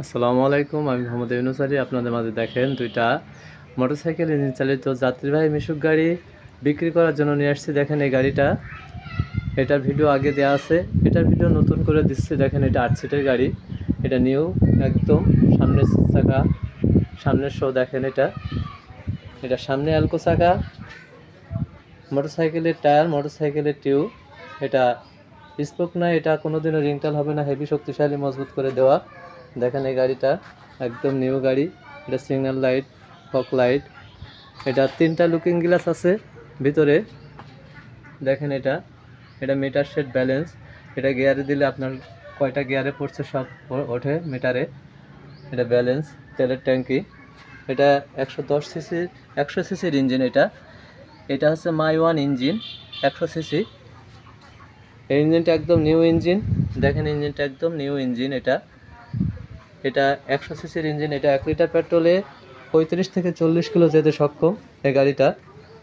আসসালামু আলাইকুম, আমি মোহাম্মদ ইউনুস আলী। আপনাদের মাঝে দেখেন দুইটা মোটরসাইকেল ইঞ্জিন চালিত যাত্রীবাহী মিশুক গাড়ি বিক্রি করার জন্য নিয়ে আসছি। দেখেন এই গাড়িটা, এটার ভিডিও আগে দেওয়া আছে, এটার ভিডিও নতুন করে দিচ্ছি। দেখেন এটা 8 সিটের গাড়ি, এটা নিউ একদম। সামনের চাকা, সামনের শো দেখেন, এটা সামনে অ্যালকো চাকা, মোটরসাইকেলের টায়ার, মোটরসাইকেলের টিউব। এটা স্পোক না, এটা কোনোদিনও রিংটাল হবে না, হেভি শক্তিশালী মজবুত করে দেওয়া। দেখেন এই গাড়িটা একদম নিউ গাড়ি। এটা সিগন্যাল লাইট, ফগ লাইট, এটা 3টা লুকিং গ্লাস আছে ভিতরে। দেখেন এটা মিটার সেট ব্যালেন্স। এটা গিয়ারে দিলে আপনার কয়টা গিয়ারে পড়ছে সব ওঠে মিটারে। এটা ব্যালেন্স, তেলের ট্যাঙ্কি। এটা 110 সিসি, 100 সিসির ইঞ্জিন। এটা হচ্ছে মাই ওয়ান ইঞ্জিন, 100 সিসি। এই ইঞ্জিনটা একদম নিউ ইঞ্জিন। দেখেন ইঞ্জিনটা একদম নিউ ইঞ্জিন। এটা 100 সিসির ইঞ্জিন। এটা 1 লিটার পেট্রোলে 35 থেকে 40 কিলো যেতে সক্ষম এই গাড়িটা।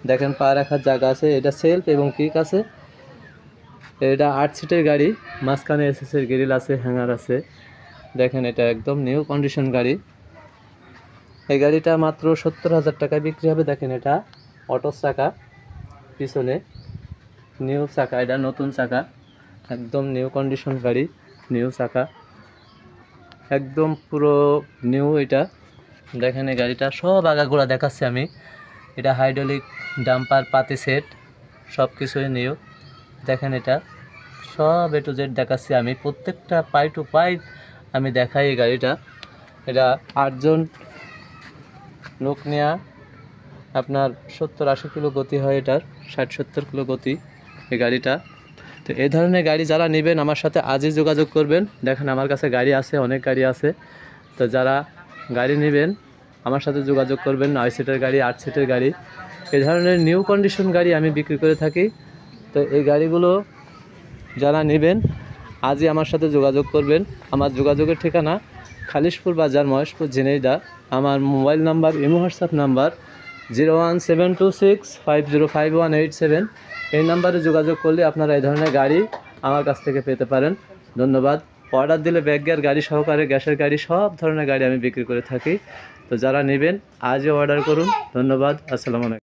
দেখেন পা রাখার জায়গা আছে, এটা সেলফ এবং কিক আছে। এটা 8 সিটের গাড়ি, মাঝখানে এসএসের গ্রিল আছে, হ্যাঙ্গার আছে। দেখেন এটা একদম নিউ কন্ডিশন গাড়ি। এই গাড়িটা মাত্র 70,000 টাকায় বিক্রি হবে। দেখেন এটা অটো চাকা, পিছনে নিউ চাকা, এটা নতুন চাকা, একদম নিউ কন্ডিশন গাড়ি, নিউ চাকা, একদম পুরো নিউ। এটা দেখেন এই গাড়িটা সব আগাগোড়া দেখাচ্ছি আমি। এটা হাইড্রোলিক ডাম্পার, পাতি সেট, সব কিছুই নিউ। দেখেন এটা সব A to Z দেখাচ্ছি আমি, প্রত্যেকটা পাই টু পাই আমি দেখাই এই গাড়িটা। এটা 8 জন লোক নেওয়া, আপনার 70-80 কিলো গতি হয়, এটার 60-70 কিলো গতি এই গাড়িটা। তো এই ধরনের গাড়ি যারা নেবেন আমার সাথে আজই যোগাযোগ করবেন। দেখেন আমার কাছে গাড়ি আছে, অনেক গাড়ি আছে। তো যারা গাড়ি নেবেন আমার সাথে যোগাযোগ করবেন। 9 সিটের গাড়ি, 8 সিটের গাড়ি, এই ধরনের নিউ কন্ডিশন গাড়ি আমি বিক্রি করে থাকি। তো এই গাড়িগুলো যারা নেবেন আজই আমার সাথে যোগাযোগ করবেন। আমার যোগাযোগের ঠিকানা খালিশপুর বাজার, মহেশপুর, ঝিনাইদহ। আমার mobile number, imo WhatsApp number 01726505187। এই নাম্বারে যোগাযোগ করলে আপনারা এই ধরনের গাড়ি আমার কাছ থেকে পেতে পারেন। ধন্যবাদ। অর্ডার দিলে ব্যাক গিয়ার গাড়ি সহকারে গ্যাসের গাড়ি, সব ধরনের গাড়ি আমি বিক্রি করে থাকি। তো যারা নেবেন আজই অর্ডার করুন। ধন্যবাদ। আসসালামু আলাইকুম।